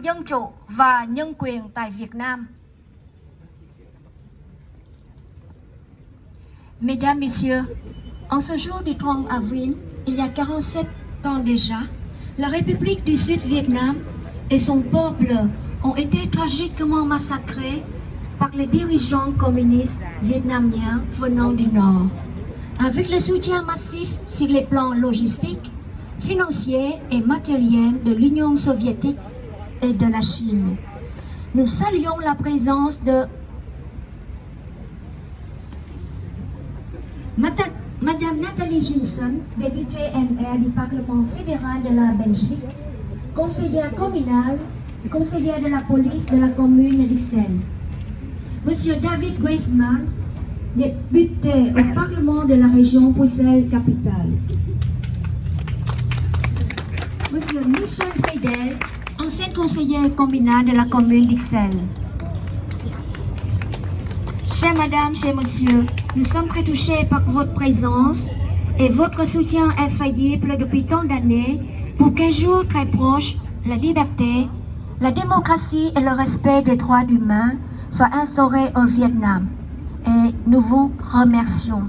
dân chủ và nhân quyền tại Việt Nam. Mesdames, Messieurs, en ce jour du 30 avril, il y a 47 ans déjà, la République du Sud-Vietnam et son peuple ont été tragiquement massacrés par les dirigeants communistes vietnamiens venant du Nord. Avec le soutien massif sur les plans logistiques, financiers et matériels de l'Union soviétique et de la Chine. Nous saluons la présence de Madame Nathalie Jinson, députée MR du Parlement fédéral de la Belgique, conseillère communale, conseillère de la police de la commune d'Ixelles. Monsieur David Graceman, député au Parlement de la région Bruxelles-Capitale. Monsieur Michel Pedel, ancien conseiller communal de la commune d'Ixelles. Chères Madame, chers Monsieur, nous sommes très touchés par votre présence et votre soutien infaillible depuis tant d'années pour qu'un jour très proche, la liberté, la démocratie et le respect des droits humains soient instaurés au Vietnam. Et nous vous remercions.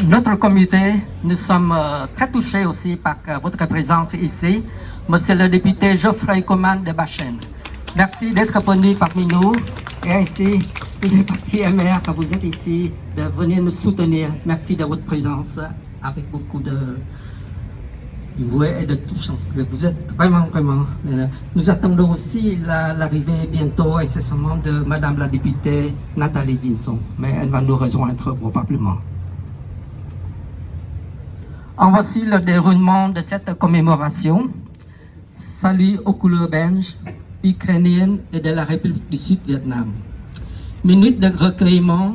Notre comité, nous sommes très touchés aussi par votre présence ici, Monsieur le député Geoffrey Coman de Bachen. Merci d'être venu parmi nous et ainsi il est parti MR quand vous êtes ici, de venir nous soutenir. Merci de votre présence avec beaucoup de jouets et de touche. Vous êtes vraiment. Nous attendons aussi l'arrivée bientôt incessamment de Madame la députée Nathalie Jinson, mais elle va nous rejoindre probablement. En voici le déroulement de cette commémoration. Salut aux couleurs belges, ukrainiennes et de la République du Sud-Vietnam. Minute de recueillement,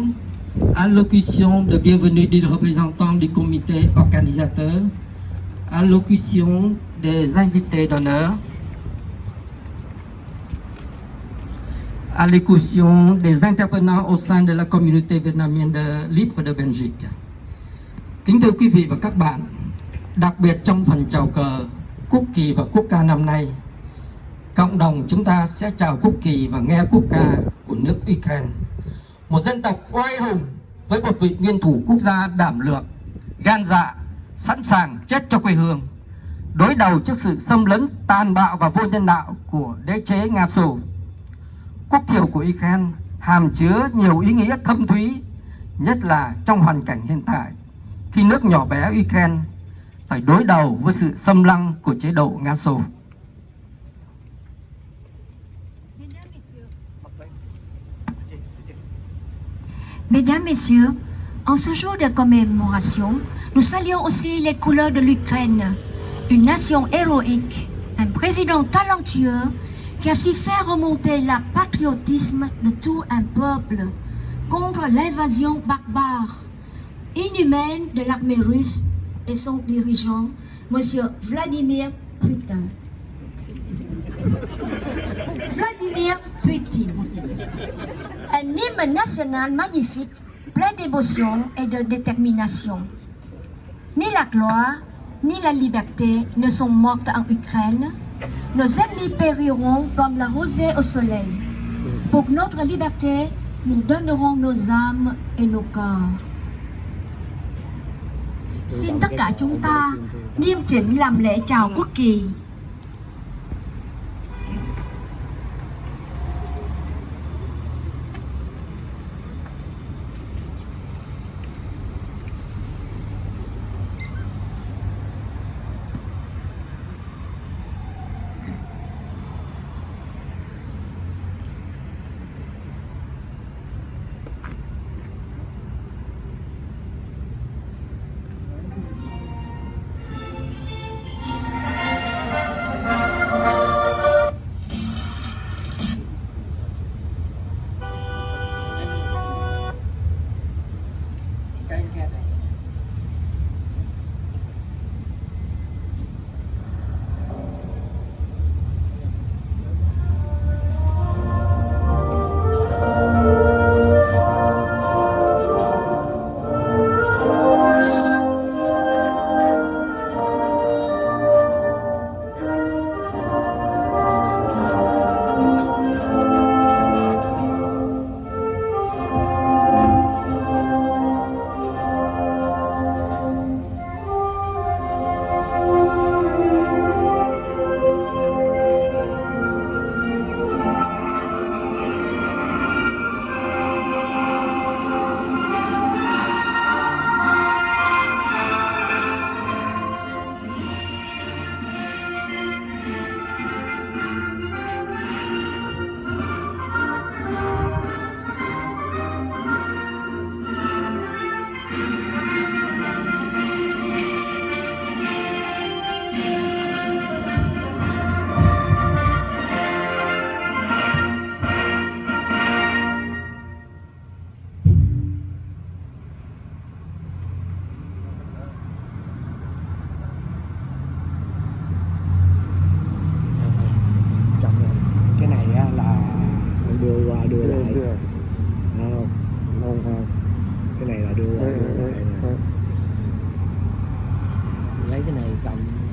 allocution de bienvenue du représentant du comité organisateur, allocution des invités d'honneur, allocution des intervenants au sein de la communauté vietnamienne libre de Belgique. Kính thưa quý vị và các bạn, đặc biệt trong phần chào cờ, quốc kỳ và quốc ca năm nay, cộng đồng chúng ta sẽ chào quốc kỳ và nghe quốc ca của nước Ukraine. Một dân tộc oai hùng với một vị nguyên thủ quốc gia đảm lược, gan dạ, sẵn sàng chết cho quê hương, đối đầu trước sự xâm lấn tàn bạo và vô nhân đạo của đế chế Nga Xô. Quốc thiều của Ukraine hàm chứa nhiều ý nghĩa thâm thúy, nhất là trong hoàn cảnh hiện tại, khi nước nhỏ bé Ukraine phải đối đầu với sự xâm lăng của chế độ Nga Xô. Mesdames, Messieurs, en ce jour de commémoration, nous saluons aussi les couleurs de l'Ukraine, une nation héroïque, un président talentueux qui a su faire remonter le patriotisme de tout un peuple contre l'invasion barbare, inhumaine de l'armée russe et son dirigeant, M. Vladimir Poutine. Vladimir Poutine. Un hymne national magnifique, plein d'émotion et de détermination. Ni la gloire, ni la liberté ne sont mortes en Ukraine. Nos ennemis périront comme la rosée au soleil. Pour notre liberté, nous donnerons nos âmes et nos corps. Xin tất cả chúng ta nghiêm chỉnh làm lễ chào quốc kỳ.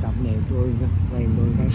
tập này tôi quen tôi thấy.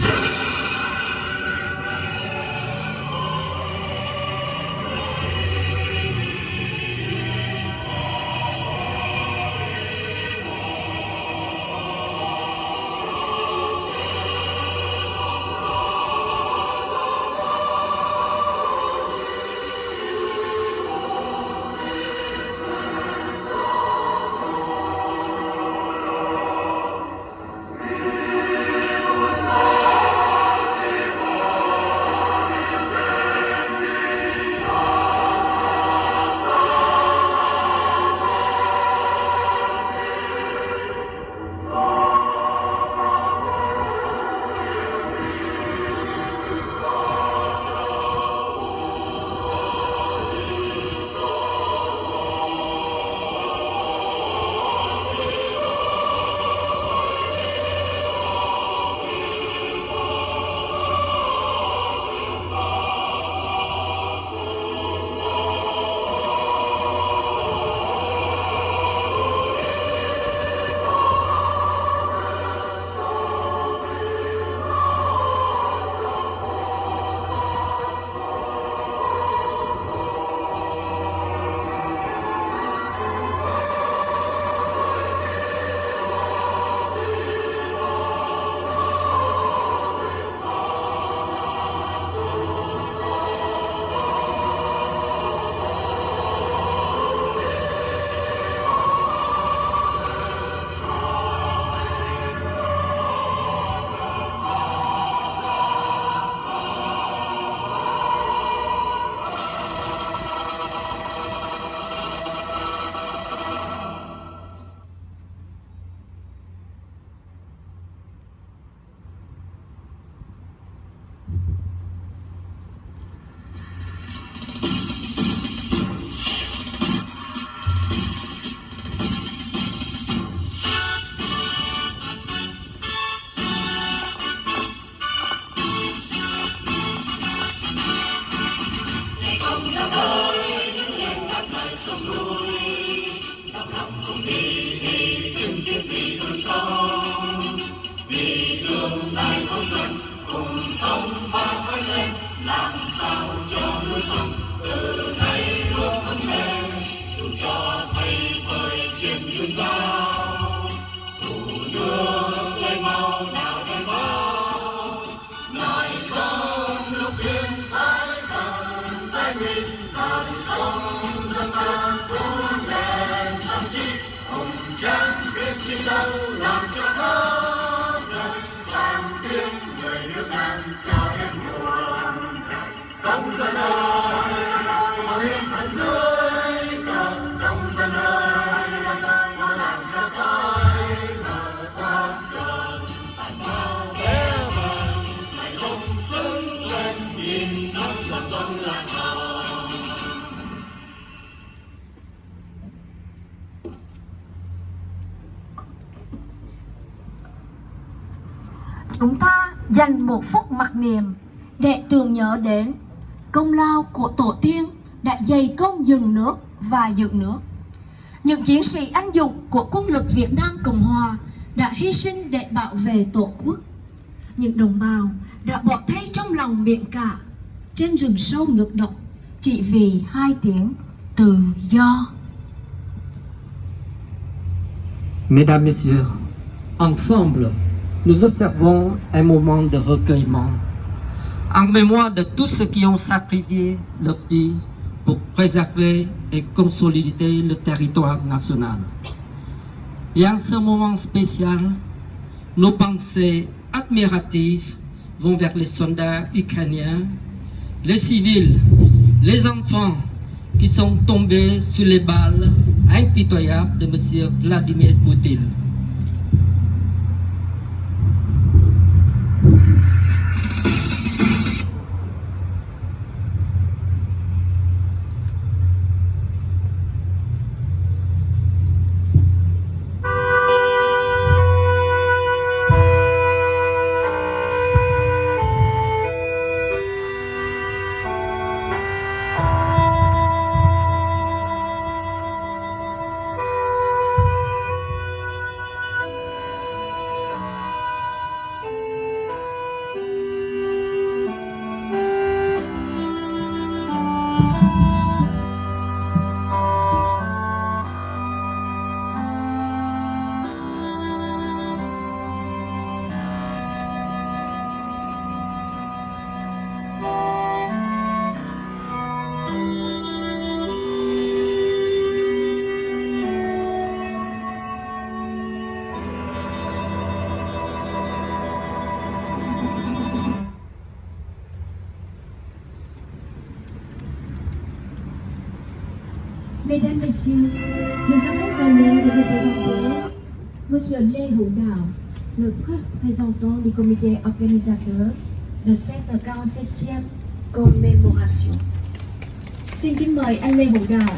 Chúng ta dành một phút mặc niệm để tưởng nhớ đến công lao của tổ tiên đã dày công dựng nước và giữ nước. Những chiến sĩ anh dũng của quân lực Việt Nam Cộng Hòa đã hy sinh để bảo vệ Tổ quốc. Những đồng bào đã bỏ thay trong lòng biển cả trên rừng sâu nước độc chỉ vì 2 tiếng tự do. Mesdames, Messieurs, ensemble, nous observons un moment de recueillement en mémoire de tous ceux qui ont sacrifié leur vie pour préserver et consolider le territoire national. Et en ce moment spécial, nos pensées admiratives vont vers les soldats ukrainiens, les civils, les enfants qui sont tombés sous les balles impitoyables de M. Vladimir Poutine. Mesdames, Messieurs, nous avons l'honneur de vous présenter Monsieur Lê Hữu Đạo, le représentant du comité organisateur de cette 47e commémoration. Xin kính mời anh Lê Hữu Đạo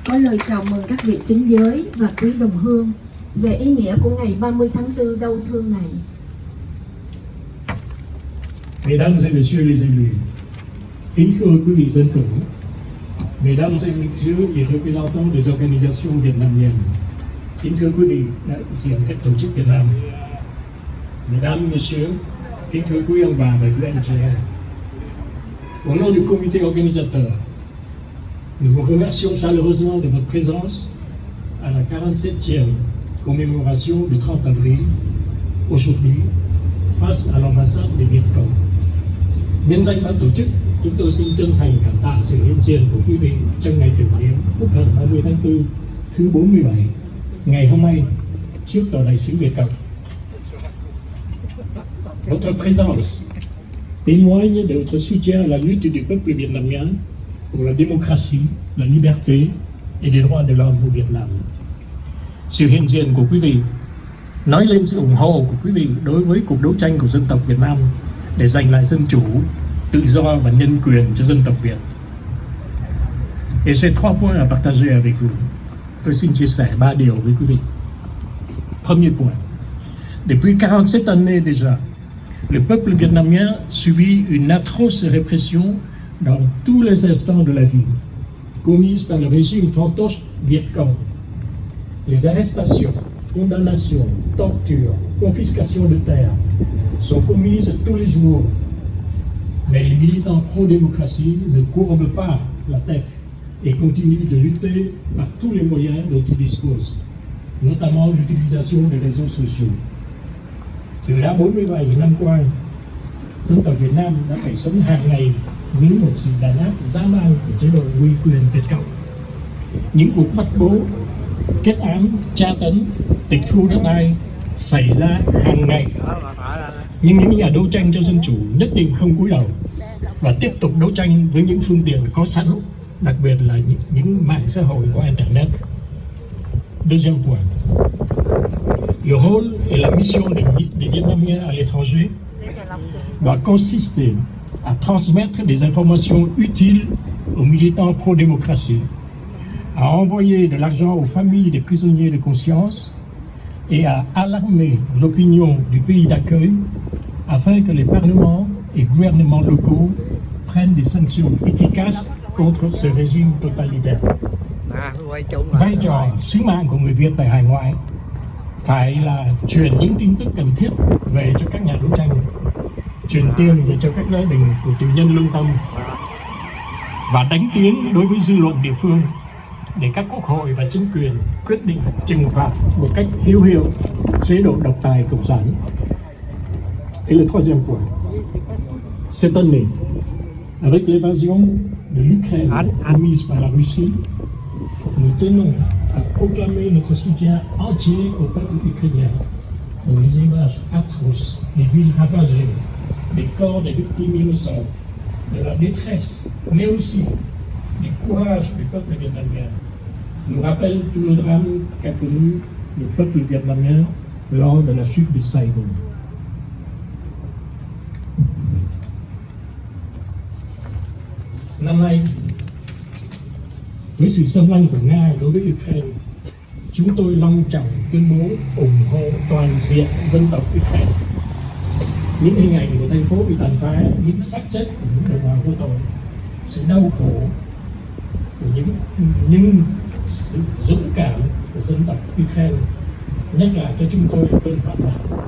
có lời chào mừng các vị chính giới và quý đồng hương về ý nghĩa của ngày 30 tháng 4 đau thương này. Mesdames et messieurs les élus, kính thưa quý vị dân cử, mesdames et messieurs les représentants des organisations vietnamiennes, kính thưa quý vị đại diện các tổ chức Việt Nam, mesdames, messieurs, kính thưa quý ông bà và quý anh chị em. Au nom du comité organisateur, nous vous remercions chaleureusement de votre présence à la 47e commémoration du 30 avril, aujourd'hui, face à l'ambassade de Việt Cộng. Nhân danh ban tổ chức, chúng tôi xin chân thành cảm tạ sự hiện diện của quý vị trong ngày tưởng niệm Quốc hận 30 tháng 4 thứ 47, ngày hôm nay, trước tòa đại sứ Việt Cộng. Votre présence témoigne de votre soutien à la lutte du peuple vietnamien pour la démocratie, la liberté et les droits de l'homme au Vietnam. Sự hiện diện của quý vị nói lên sự ủng hộ của quý vị đối với cuộc đấu tranh của dân tộc Việt Nam để giành lại dân chủ, tự do và nhân quyền cho dân tộc Việt. Et ces 3 points à partager avec vous. Tôi xin chia sẻ 3 điều với quý vị. Premier point. Depuis 47 années déjà, le peuple vietnamien subit une atroce répression dans tous les instants de la vie, commise par le régime fantoche Viet Cong. Les arrestations, condamnations, tortures, confiscations de terres sont commises tous les jours. Mais les militants pro-démocratie ne courbent pas la tête et continuent de lutter par tous les moyens dont ils disposent, notamment l'utilisation des réseaux sociaux. Từ đã 47 năm qua, dân tộc Việt Nam đã phải sống hàng ngày dưới một sự đàn áp dã man của chế độ uy quyền Việt Cộng. Những cuộc bắt bố, kết án, tra tấn, tịch thu đất đai xảy ra hàng ngày. Nhưng những nhà đấu tranh cho dân chủ nhất định không cúi đầu và tiếp tục đấu tranh với những phương tiện có sẵn, đặc biệt là những mạng xã hội qua Internet. Deuxième point. Le rôle et la mission des Vietnamiens à l'étranger doit consister à transmettre des informations utiles aux militants pro-démocratie, à envoyer de l'argent aux familles des prisonniers de conscience et à alarmer l'opinion du pays d'accueil afin que les parlements et gouvernements locaux prennent des sanctions efficaces contre ce régime totalitaire. Vai trò sứ mạng của người Việt tại hải ngoại phải là truyền những tin tức cần thiết về cho các nhà đấu tranh, truyền tiền về cho các gia đình của tù nhân lương tâm và đánh tiếng đối với dư luận địa phương để các quốc hội và chính quyền quyết định trừng phạt một cách hữu hiệu chế độ độc tài cộng sản. Et le troisième point, cette année, avec l'évasion de l'Ukraine commise par la Russie, nous tenons à proclamer notre soutien entier au peuple ukrainien, dont les images atroces des villes ravagées, des corps des victimes innocentes, de la détresse, mais aussi du courage du peuple vietnamien, nous rappellent tout le drame qu'a connu le peuple vietnamien lors de la chute de Saigon. Năm nay, với sự xâm lăng của Nga đối với Ukraine, chúng tôi long trọng tuyên bố ủng hộ toàn diện dân tộc Ukraine. Những hình ảnh của thành phố bị tàn phá, những xác chết của những đồng bào vô tội, sự đau khổ của những sự dũng cảm của dân tộc Ukraine nhắc lại cho chúng tôi cơn hoạn nạn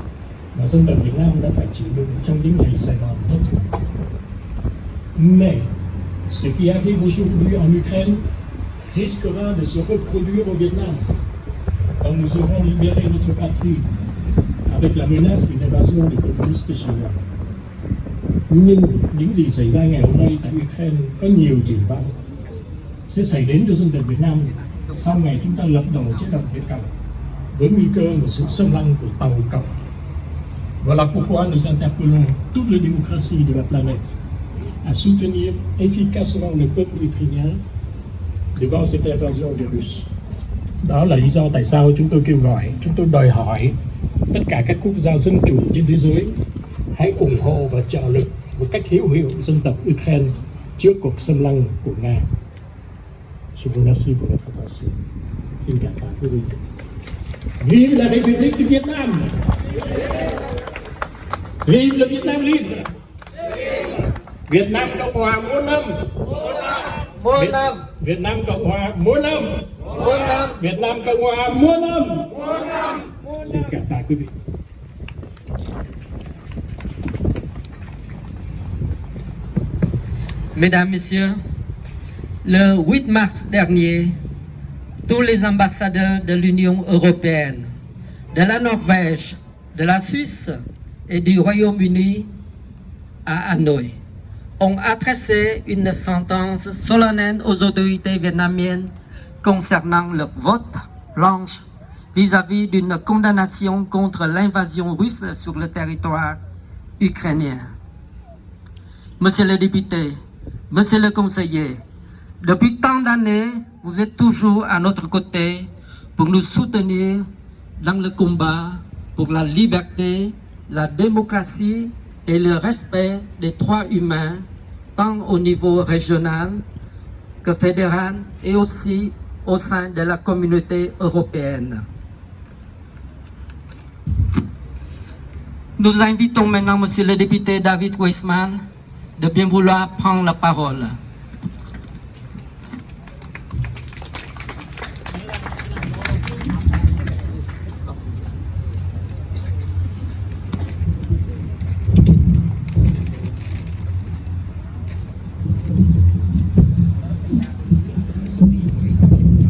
mà dân tộc Việt Nam đã phải chịu đựng trong những ngày Sài Gòn thất thủ. Mais ce qui arrive aujourd'hui en Ukraine risquera de se reproduire au Vietnam quand nous aurons libéré notre patrie avec la menace d'une invasion des communistes chinois. Nhưng những gì xảy ra ngày hôm nay tại Ukraine có nhiều triển vọng sẽ xảy đến cho dân tộc Việt Nam sau ngày chúng ta lật đổ chế độ Việt Cộng với nguy cơ một sự xâm lăng của Tàu Cộng. Voilà pourquoi nous interpellons toutes les démocraties de la planète à soutenir efficacement le peuple ukrainien devant cette invasion des Russes. Đó là lý do tại sao chúng tôi kêu gọi, chúng tôi đòi hỏi tất cả các quốc gia dân chủ trên thế giới hãy ủng hộ và trợ lực một cách hữu hiệu dân tộc Ukraine trước cuộc xâm lăng của Nga. Je vous remercie pour votre attention. Xin cảm ơn quý vị. Vive la République du Vietnam! Vive le Vietnam libre! Việt Nam Cộng Hòa muôn năm! Muôn năm. Việt Nam Cộng Hòa muôn năm! Muôn năm. Việt Nam Cộng Hòa muôn năm! Xin cảm ơn quý vị. Mesdames, Messieurs, le 8 mars dernier, tous les ambassadeurs de l'Union européenne, de la Norvège, de la Suisse et du Royaume-Uni à Hanoï ont adressé une sentence solennelle aux autorités vietnamiennes concernant le vote blanche vis-à-vis d'une condamnation contre l'invasion russe sur le territoire ukrainien. Monsieur le député, Monsieur le conseiller, depuis tant d'années, vous êtes toujours à notre côté pour nous soutenir dans le combat pour la liberté, la démocratie et le respect des droits humains, tant au niveau régional que fédéral et aussi au sein de la communauté européenne. Nous invitons maintenant Monsieur le député David Weissman de bien vouloir prendre la parole.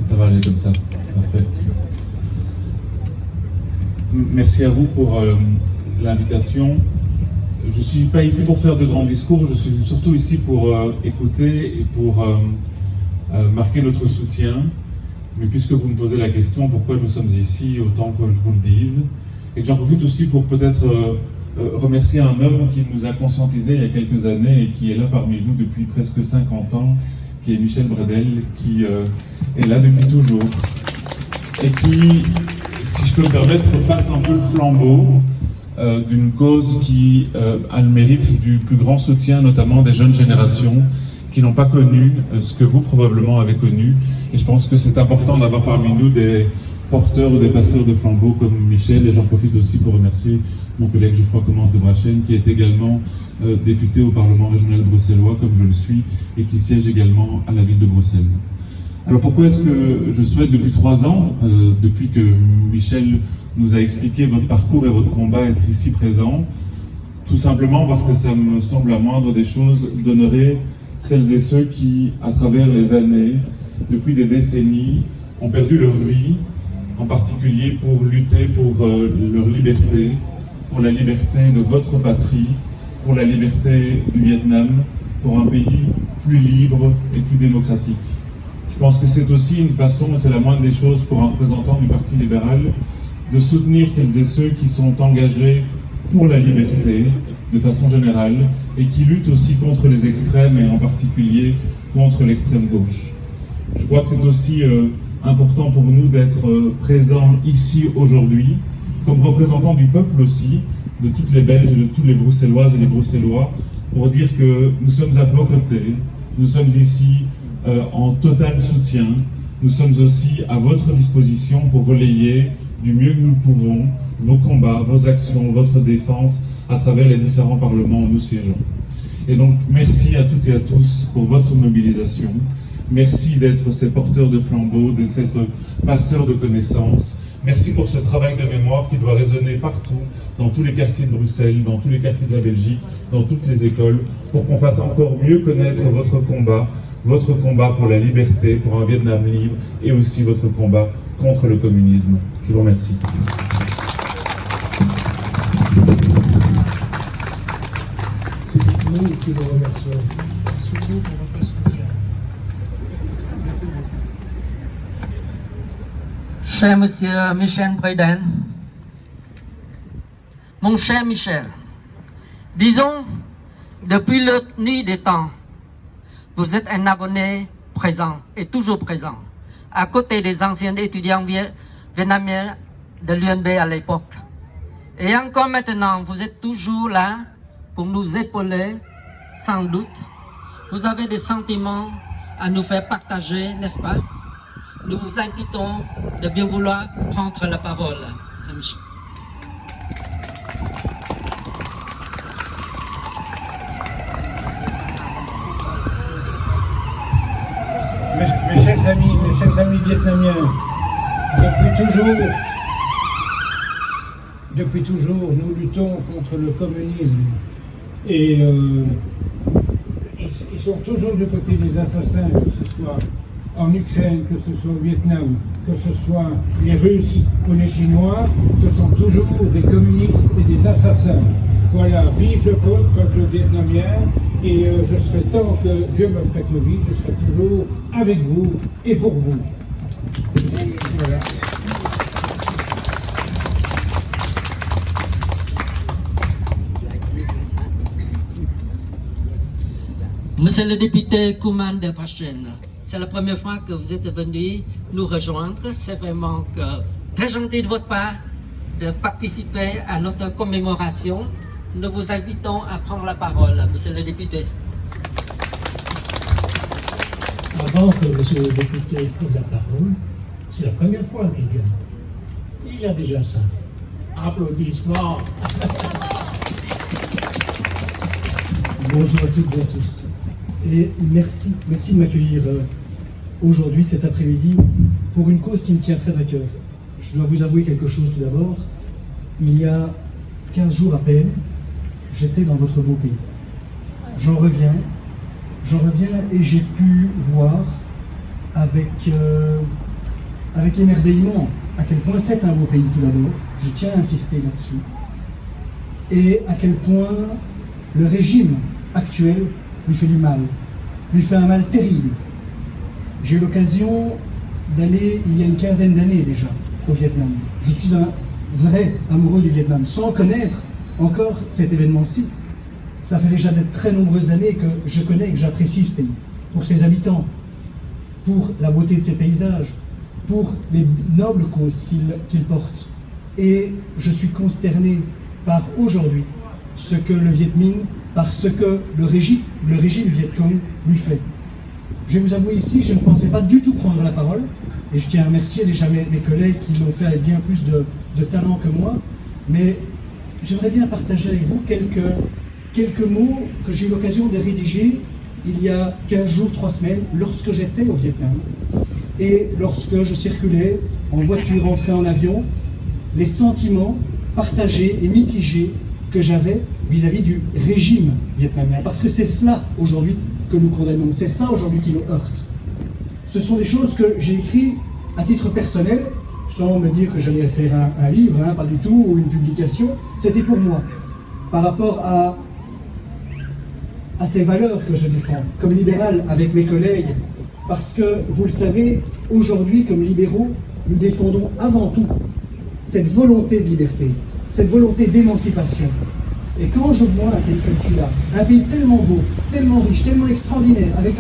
Ça va aller comme ça, parfait. Merci à vous pour l'invitation. Je ne suis pas ici pour faire de grands discours, je suis surtout ici pour écouter et pour marquer notre soutien. Mais puisque vous me posez la question pourquoi nous sommes ici, autant que je vous le dise. Et que j'en profite aussi pour peut-être remercier un homme qui nous a conscientisés il y a quelques années et qui est là parmi nous depuis presque 50 ans, qui est Michel Bredel, qui est là depuis toujours. Et qui, si je peux me permettre, passe un peu le flambeau d'une cause qui a le mérite du plus grand soutien, notamment des jeunes générations qui n'ont pas connu ce que vous probablement avez connu. Et je pense que c'est important d'avoir parmi nous des porteurs ou des passeurs de flambeaux comme Michel. Et j'en profite aussi pour remercier mon collègue Geoffroy Commence de Brachen, qui est également député au Parlement régional bruxellois, comme je le suis, et qui siège également à la ville de Bruxelles. Alors pourquoi est-ce que je souhaite depuis 3 ans, depuis que Michel nous a expliqué votre parcours et votre combat, être ici présent? Tout simplement parce que ça me semble la moindre des choses d'honorer celles et ceux qui, à travers les années, depuis des décennies, ont perdu leur vie, en particulier pour lutter pour leur liberté, pour la liberté de votre patrie, pour la liberté du Vietnam, pour un pays plus libre et plus démocratique. Je pense que c'est aussi une façon, et c'est la moindre des choses pour un représentant du Parti libéral, de soutenir celles et ceux qui sont engagés pour la liberté, de façon générale, et qui luttent aussi contre les extrêmes, et en particulier contre l'extrême gauche. Je crois que c'est aussi important pour nous d'être présents ici aujourd'hui, comme représentants du peuple aussi, de toutes les Belges et de tous les Bruxelloises et les Bruxellois, pour dire que nous sommes à vos côtés, nous sommes ici en total soutien, nous sommes aussi à votre disposition pour relayer du mieux que nous le pouvons vos combats, vos actions, votre défense à travers les différents parlements où nous siégeons. Et donc merci à toutes et à tous pour votre mobilisation. Merci d'être ces porteurs de flambeaux, d'être passeurs de connaissances. Merci pour ce travail de mémoire qui doit résonner partout, dans tous les quartiers de Bruxelles, dans tous les quartiers de la Belgique, dans toutes les écoles, pour qu'on fasse encore mieux connaître votre combat pour la liberté, pour un Vietnam libre, et aussi votre combat contre le communisme. Je vous remercie. Nous qui vous remercions, surtout pour votre soutien. Cher Monsieur Michel Bredel, mon cher Michel, disons, depuis la nuit des temps, vous êtes un abonné présent et toujours présent, à côté des anciens étudiants vietnamiens de l'UNB à l'époque. Et encore maintenant, vous êtes toujours là pour nous épauler, sans doute. Vous avez des sentiments à nous faire partager, n'est-ce pas? Nous vous invitons de bien vouloir prendre la parole. Mes chers amis vietnamiens, depuis toujours, nous luttons contre le communisme et ils sont toujours du côté des assassins, que ce soit en Ukraine, que ce soit au Vietnam, que ce soit les Russes ou les Chinois, ce sont toujours des communistes et des assassins. Voilà, vive le peuple vietnamien et je serai, tant que Dieu me prête vie, je serai toujours avec vous et pour vous. Voilà. Monsieur le député Kouman de Pachen, c'est la première fois que vous êtes venu nous rejoindre. C'est vraiment très gentil de votre part de participer à notre commémoration. Nous vous invitons à prendre la parole, monsieur le député. Avant que monsieur le député prenne la parole, c'est la première fois qu'il vient. Il y a déjà ça. Applaudissements. Bonjour à toutes et à tous. Et merci de m'accueillir aujourd'hui, cet après-midi, pour une cause qui me tient très à cœur. Je dois vous avouer quelque chose tout d'abord. Il y a 15 jours à peine, j'étais dans votre beau pays. J'en reviens et j'ai pu voir avec émerveillement à quel point c'est un beau pays tout d'abord. Je tiens à insister là-dessus. Et à quel point le régime actuel lui fait du mal, lui fait un mal terrible. J'ai eu l'occasion d'aller, il y a une quinzaine d'années déjà, au Vietnam. Je suis un vrai amoureux du Vietnam, sans connaître encore cet événement-ci. Ça fait déjà de très nombreuses années que je connais et que j'apprécie ce pays, pour ses habitants, pour la beauté de ses paysages, pour les nobles causes qu'il porte. Et je suis consterné par aujourd'hui ce que le Viet Minh, par ce que le régime Viet Cong lui fait. Je vais vous avouer ici, je ne pensais pas du tout prendre la parole, et je tiens à remercier déjà mes collègues qui l'ont fait avec bien plus de talent que moi, mais j'aimerais bien partager avec vous quelques mots que j'ai eu l'occasion de rédiger il y a 15 jours, 3 semaines, lorsque j'étais au Vietnam, et lorsque je circulais en voiture, entré en avion, les sentiments partagés et mitigés que j'avais vis-à-vis du régime vietnamien. Parce que c'est cela aujourd'hui que nous condamnons, c'est ça aujourd'hui qui nous heurte. Ce sont des choses que j'ai écrites à titre personnel, sans me dire que j'allais faire un livre, pas du tout, ou une publication. C'était pour moi, par rapport à ces valeurs que je défends, comme libéral avec mes collègues, parce que, vous le savez, aujourd'hui, comme libéraux, nous défendons avant tout cette volonté de liberté, cette volonté d'émancipation. Et quand je vois un pays comme celui-là, un pays tellement beau, tellement riche, tellement extraordinaire, avec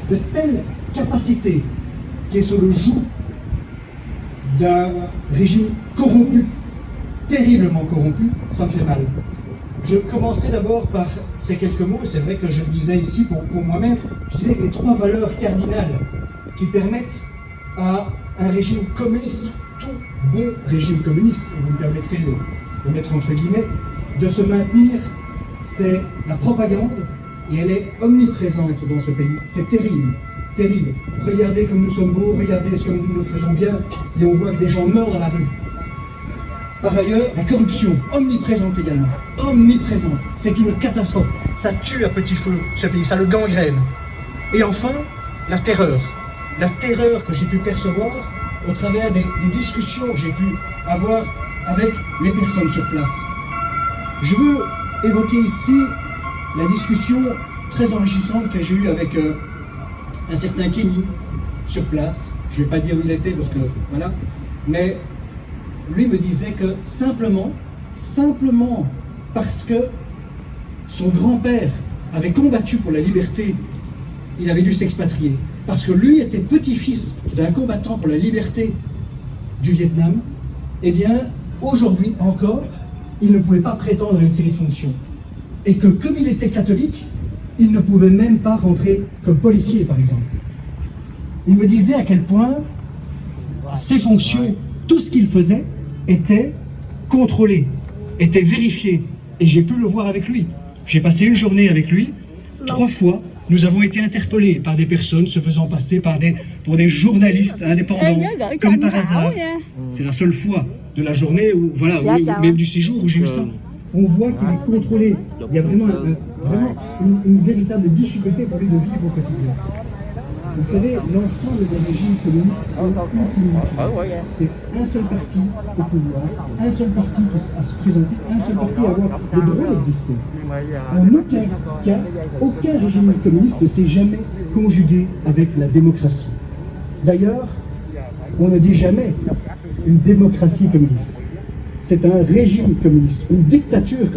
de telles capacités, qui est sur le joug d'un régime corrompu, terriblement corrompu, ça me fait mal. Je commençais d'abord par ces quelques mots, c'est vrai que je le disais ici pour moi-même, je disais les 3 valeurs cardinales qui permettent à un régime communiste, tout bon régime communiste, et vous me permettrez de mettre entre guillemets, de se maintenir, c'est la propagande, et elle est omniprésente dans ce pays. C'est terrible, terrible. Regardez comme nous sommes beaux, regardez ce que nous faisons bien, et on voit que des gens meurent dans la rue. Par ailleurs, la corruption, omniprésente également, omniprésente. C'est une catastrophe. Ça tue à petit feu ce pays, ça le gangrène. Et enfin, la terreur que j'ai pu percevoir au travers des discussions que j'ai pu avoir avec les personnes sur place. Je veux évoquer ici la discussion très enrichissante que j'ai eue avec un certain Kenny sur place. Je ne vais pas dire où il était parce que voilà, mais lui me disait que simplement parce que son grand-père avait combattu pour la liberté, il avait dû s'expatrier. parce que lui était petit-fils d'un combattant pour la liberté du Vietnam, eh bien, aujourd'hui encore, il ne pouvait pas prétendre à une série de fonctions. Et que comme il était catholique, il ne pouvait même pas rentrer comme policier, par exemple. Il me disait à quel point ses fonctions, tout ce qu'il faisait, était contrôlé, était vérifié. Et j'ai pu le voir avec lui. J'ai passé une journée avec lui, 3 fois. Nous avons été interpellés par des personnes se faisant passer pour des journalistes indépendants, comme par hasard. C'est la seule fois de la journée, ou voilà, ou même du séjour où j'ai eu ça. On voit qu'il est contrôlé. Il y a vraiment, une véritable difficulté pour lui de vivre au quotidien. Vous savez, l'ensemble des régimes communistes ont une similitude. C'est un seul parti au pouvoir, un seul parti à se présenter, un seul parti à avoir le droit d'exister. En aucun cas, aucun régime communiste ne s'est jamais conjugué avec la démocratie. D'ailleurs, on ne dit jamais une démocratie communiste. C'est un régime communiste, une dictature communiste.